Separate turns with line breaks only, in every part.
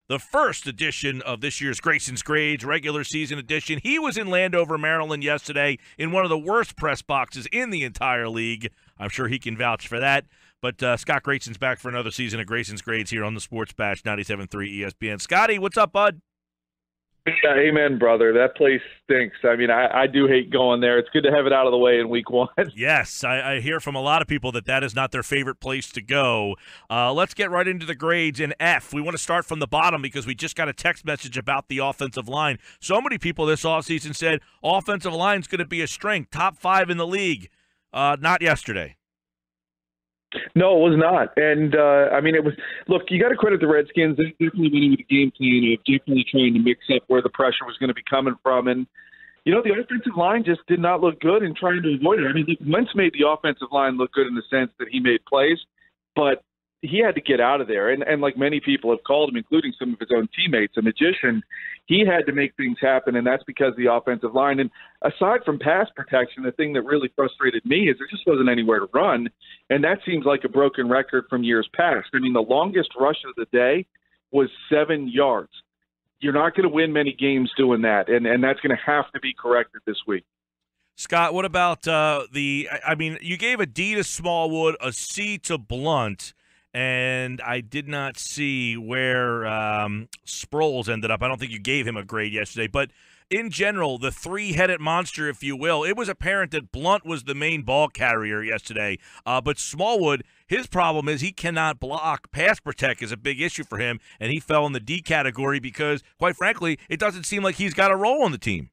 the first edition of this year's Grayson's Grades regular season edition. He was in Landover, Maryland yesterday in one of the worst press boxes in the entire league. I'm sure he can vouch for that. But Scott Grayson's back for another season of Grayson's Grades here on the Sports Bash 97.3 ESPN. Scotty, what's up, bud?
Yeah, amen, brother. That place stinks. I mean, I do hate going there. It's good to have it out of the way in week one.
Yes, I hear from a lot of people that is not their favorite place to go. Let's get right into the grades in F. We want to start from the bottom because we just got a text message about the offensive line. So many people this offseason said offensive line is going to be a strength, top 5 in the league. Not yesterday.
No, it was not. And, I mean, it was – look, you got to credit the Redskins. They definitely went into the game plan of definitely trying to mix up where the pressure was going to be coming from. And, you know, the offensive line just did not look good in trying to avoid it. I mean, Wentz made the offensive line look good in the sense that he made plays, but he had to get out of there. And like many people have called him, including some of his own teammates, a magician, he had to make things happen, and that's because of the offensive line. And aside from pass protection, the thing that really frustrated me is there just wasn't anywhere to run, and that seems like a broken record from years past. I mean, the longest rush of the day was 7 yards. You're not going to win many games doing that, and that's going to have to be corrected this week.
Scott, what about I mean, you gave a D to Smallwood, a C to Blunt, and I did not see where Sproles ended up. I don't think you gave him a grade yesterday. But in general, the three-headed monster, if you will, it was apparent that Blunt was the main ball carrier yesterday. But Smallwood, his problem is he cannot block. Pass protect is a big issue for him, and he fell in the D category because, quite frankly, it doesn't seem like he's got a role on the team.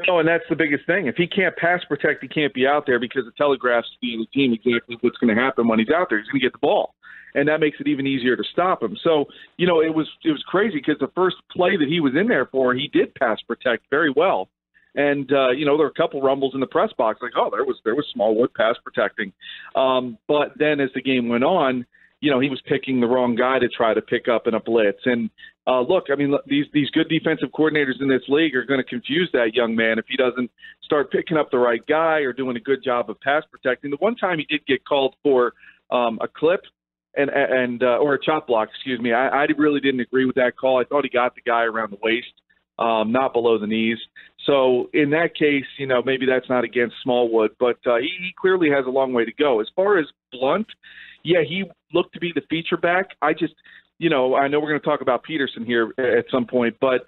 No, and that's the biggest thing. If he can't pass protect, he can't be out there because it telegraphs to the team exactly what's going to happen when he's out there. He's going to get the ball, and that makes it even easier to stop him. So, you know, it was crazy because the first play that he was in there for, he did pass protect very well. And, you know, there were a couple rumbles in the press box like, oh, there was Smallwood pass protecting. But then as the game went on, you know, he was picking the wrong guy to try to pick up in a blitz. And look, I mean, these good defensive coordinators in this league are going to confuse that young man if he doesn't start picking up the right guy or doing a good job of pass protecting. The one time he did get called for a clip or a chop block, excuse me, I really didn't agree with that call. I thought he got the guy around the waist, not below the knees. So in that case, you know, maybe that's not against Smallwood, but he clearly has a long way to go. As far as Blunt, yeah, he looked to be the feature back. I just, you know, I know we're going to talk about Peterson here at some point, but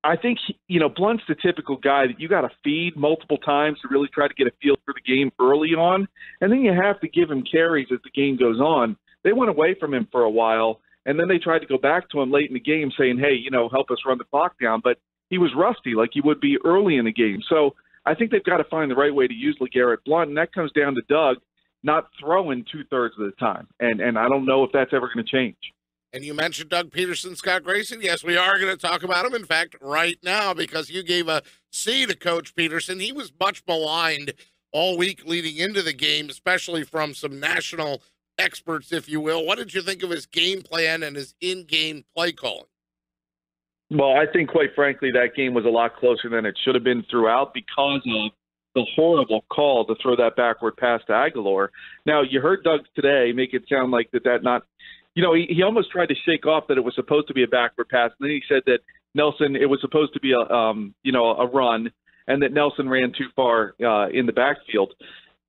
I think, you know, Blunt's the typical guy that you got to feed multiple times to really try to get a feel for the game early on, and then you have to give him carries as the game goes on. They went away from him for a while, and then they tried to go back to him late in the game saying, hey, you know, help us run the clock down, but he was rusty like he would be early in the game. So I think they've got to find the right way to use LeGarrette Blunt, and that comes down to Doug not throwing 2/3 of the time. And I don't know if that's ever going to change.
And you mentioned Doug Peterson, Scott Grayson. Yes, we are going to talk about him, in fact, right now, because you gave a C to Coach Peterson. He was much maligned all week leading into the game, especially from some national experts, if you will. What did you think of his game plan and his in-game play calling?
Well, I think, quite frankly, that game was a lot closer than it should have been throughout because of the horrible call to throw that backward pass to Aguilar. Now, you heard Doug today make it sound like that not – you know, he almost tried to shake off that it was supposed to be a backward pass, and then he said that Nelson – it was supposed to be a run, and that Nelson ran too far in the backfield.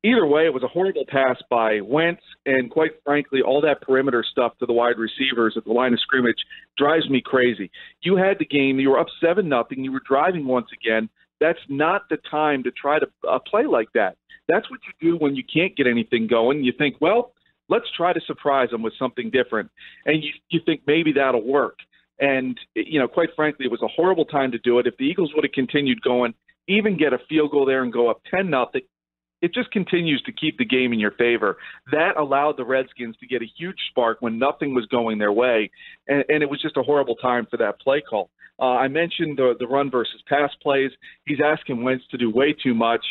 Either way, it was a horrible pass by Wentz, and quite frankly, all that perimeter stuff to the wide receivers at the line of scrimmage drives me crazy. You had the game. You were up 7-0. You were driving once again. That's not the time to try to play like that. That's what you do when you can't get anything going. You think, well, let's try to surprise them with something different. And you think maybe that'll work. And, you know, quite frankly, it was a horrible time to do it. If the Eagles would have continued going, even get a field goal there and go up 10-0, it just continues to keep the game in your favor. That allowed the Redskins to get a huge spark when nothing was going their way, and it was just a horrible time for that play call. I mentioned the run versus pass plays. He's asking Wentz to do way too much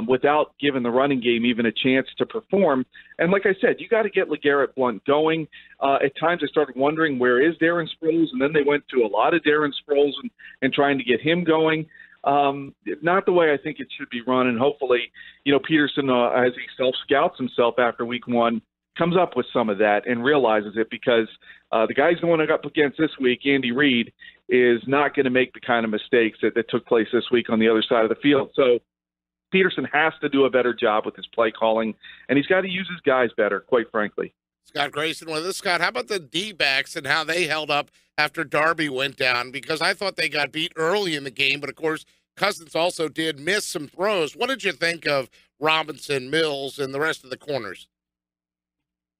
without giving the running game even a chance to perform. And like I said, you got to get LeGarrette Blunt going. At times I started wondering, where is Darren Sproles? And then they went to a lot of Darren Sproles and trying to get him going. Not the way I think it should be run, and hopefully, you know, Peterson, as he self-scouts himself after week one, comes up with some of that and realizes it, because the guy he's going up against this week, Andy Reid, is not going to make the kind of mistakes that took place this week on the other side of the field. So Peterson has to do a better job with his play calling, and he's got to use his guys better, quite frankly.
Scott Grayson with us. Scott, how about the D-backs and how they held up after Darby went down? Because I thought they got beat early in the game, but, of course, Cousins also did miss some throws. What did you think of Robinson, Mills, and the rest of the corners?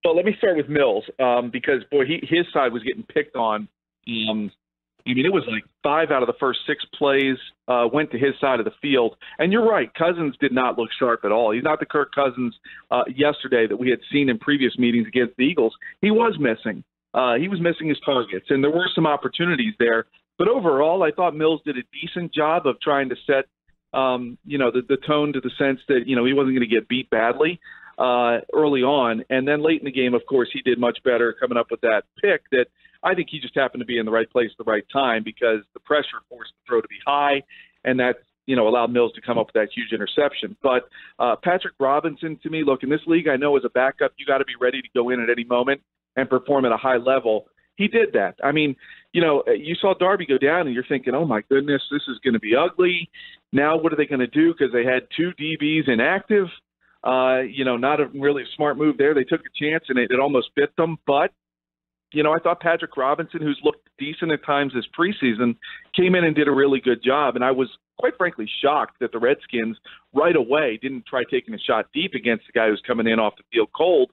Well, let me start with Mills, because, boy, his side was getting picked on. I mean, it was like 5 out of the first 6 plays went to his side of the field. And you're right, Cousins did not look sharp at all. He's not the Kirk Cousins yesterday that we had seen in previous meetings against the Eagles. He was missing. He was missing his targets, and there were some opportunities there. But overall, I thought Mills did a decent job of trying to set, the tone to the sense that, he wasn't going to get beat badly early on. And then late in the game, of course, he did much better coming up with that pick that I think he just happened to be in the right place at the right time, because the pressure forced the throw to be high, and that, allowed Mills to come up with that huge interception. But Patrick Robinson, to me, look, in this league, I know as a backup, you got to be ready to go in at any moment and perform at a high level. He did that. I mean, you saw Darby go down, and you're thinking, oh, my goodness, this is going to be ugly. Now what are they going to do? Because they had 2 DBs inactive. Not a really smart move there. They took a chance, and it almost bit them. But, I thought Patrick Robinson, who's looked decent at times this preseason, came in and did a really good job. And I was, quite frankly, shocked that the Redskins right away didn't try taking a shot deep against the guy who's coming in off the field cold.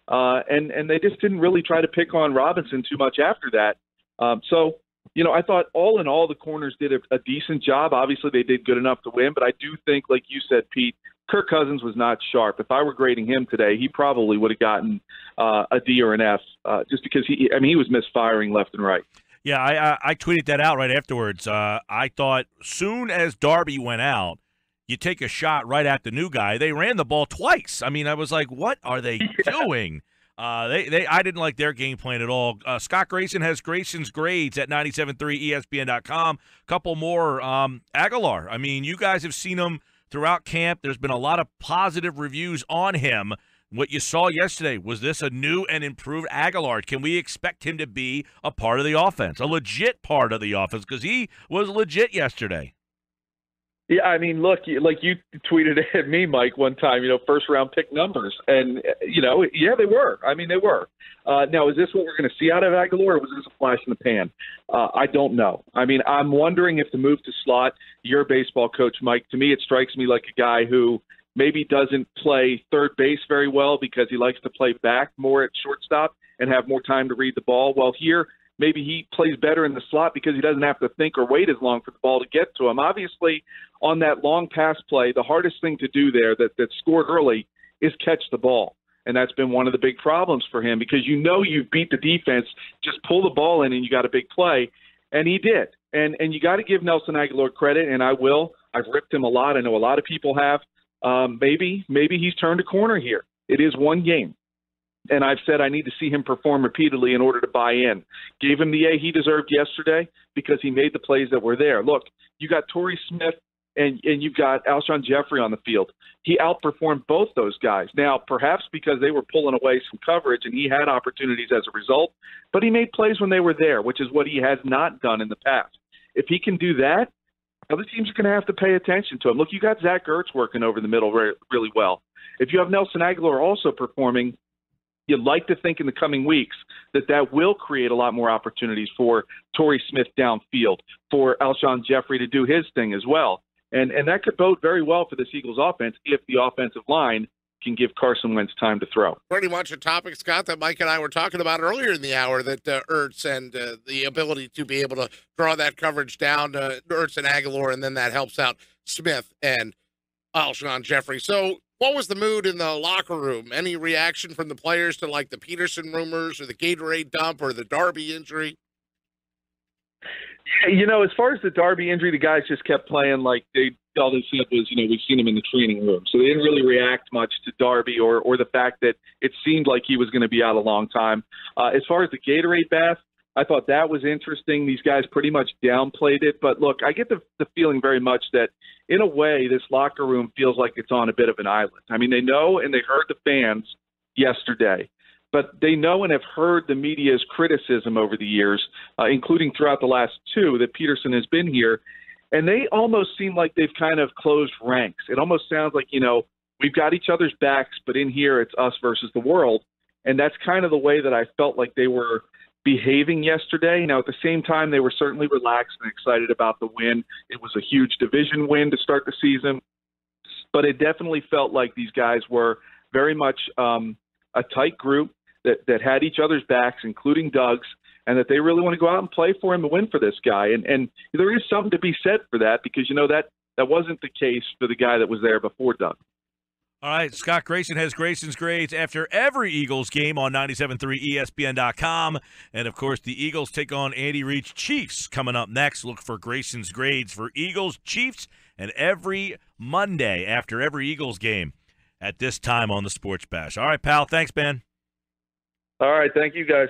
And they just didn't really try to pick on Robinson too much after that. I thought all in all, the corners did a decent job. Obviously, they did good enough to win. But I do think, like you said, Pete, Kirk Cousins was not sharp. If I were grading him today, he probably would have gotten a D or an F, just because he was misfiring left and right.
Yeah, I tweeted that out right afterwards. I thought soon as Darby went out, you take a shot right at the new guy. They ran the ball twice. I mean, I was like, what are they doing? I didn't like their game plan at all. Scott Grayson has Grayson's grades at 97.3ESPN.com. Couple more. Aguilar. I mean, you guys have seen him throughout camp. There's been a lot of positive reviews on him. What you saw yesterday, was this a new and improved Aguilar? Can we expect him to be a part of the offense, a legit part of the offense? Because he was legit yesterday.
Yeah, I mean, look, like you tweeted at me, Mike, one time, first-round pick numbers. And, yeah, they were. I mean, they were. Now, is this what we're going to see out of Aguilar, or was this a flash in the pan? I don't know. I mean, I'm wondering if the move to slot, your baseball coach, Mike, to me it strikes me like a guy who maybe doesn't play third base very well because he likes to play back more at shortstop and have more time to read the ball. Well, here, maybe he plays better in the slot because he doesn't have to think or wait as long for the ball to get to him. Obviously, on that long pass play, the hardest thing to do there that scored early is catch the ball. And that's been one of the big problems for him, because you've beat the defense, just pull the ball in and you got a big play. And he did. And you got to give Nelson Aguilar credit, and I will. I've ripped him a lot. I know a lot of people have. Maybe he's turned a corner here. It is one game. And I've said I need to see him perform repeatedly in order to buy in. Gave him the A he deserved yesterday because he made the plays that were there. Look, you got Torrey Smith and you've got Alshon Jeffrey on the field. He outperformed both those guys. Now, perhaps because they were pulling away some coverage and he had opportunities as a result, but he made plays when they were there, which is what he has not done in the past. If he can do that, other teams are going to have to pay attention to him. Look, you got Zach Ertz working over the middle really well. If you have Nelson Aguilar also performing, you'd like to think in the coming weeks that will create a lot more opportunities for Torrey Smith downfield, for Alshon Jeffrey to do his thing as well. And that could bode very well for this Eagles offense if the offensive line can give Carson Wentz time to throw.
Pretty much a topic, Scott, that Mike and I were talking about earlier in the hour, that Ertz and the ability to be able to draw that coverage down to Ertz and Aguilar, and then that helps out Smith and Alshon Jeffrey. So what was the mood in the locker room? Any reaction from the players to, like, the Peterson rumors or the Gatorade dump or the Darby injury?
As far as the Darby injury, the guys just kept playing like all they said was, we've seen him in the training room. So they didn't really react much to Darby or the fact that it seemed like he was going to be out a long time. As far as the Gatorade bath, I thought that was interesting. These guys pretty much downplayed it. But, look, I get the feeling very much that, in a way, this locker room feels like it's on a bit of an island. I mean, they know and they heard the fans yesterday but they know and have heard the media's criticism over the years, including throughout the last two, that Peterson has been here. And they almost seem like they've kind of closed ranks. It almost sounds like, we've got each other's backs, but in here it's us versus the world. And that's kind of the way that I felt like they were behaving yesterday. Now, at the same time, they were certainly relaxed and excited about the win. It was a huge division win to start the season. But it definitely felt like these guys were very much a tight group that had each other's backs, including Doug's, and that they really want to go out and play for him and win for this guy. And there is something to be said for that because, that wasn't the case for the guy that was there before Doug.
All right, Scott Grayson has Grayson's grades after every Eagles game on 97.3 ESPN.com. And, of course, the Eagles take on Andy Reid's Chiefs coming up next. Look for Grayson's grades for Eagles, Chiefs, and every Monday after every Eagles game at this time on the Sports Bash. All right, pal. Thanks, man.
All right. Thank you, guys.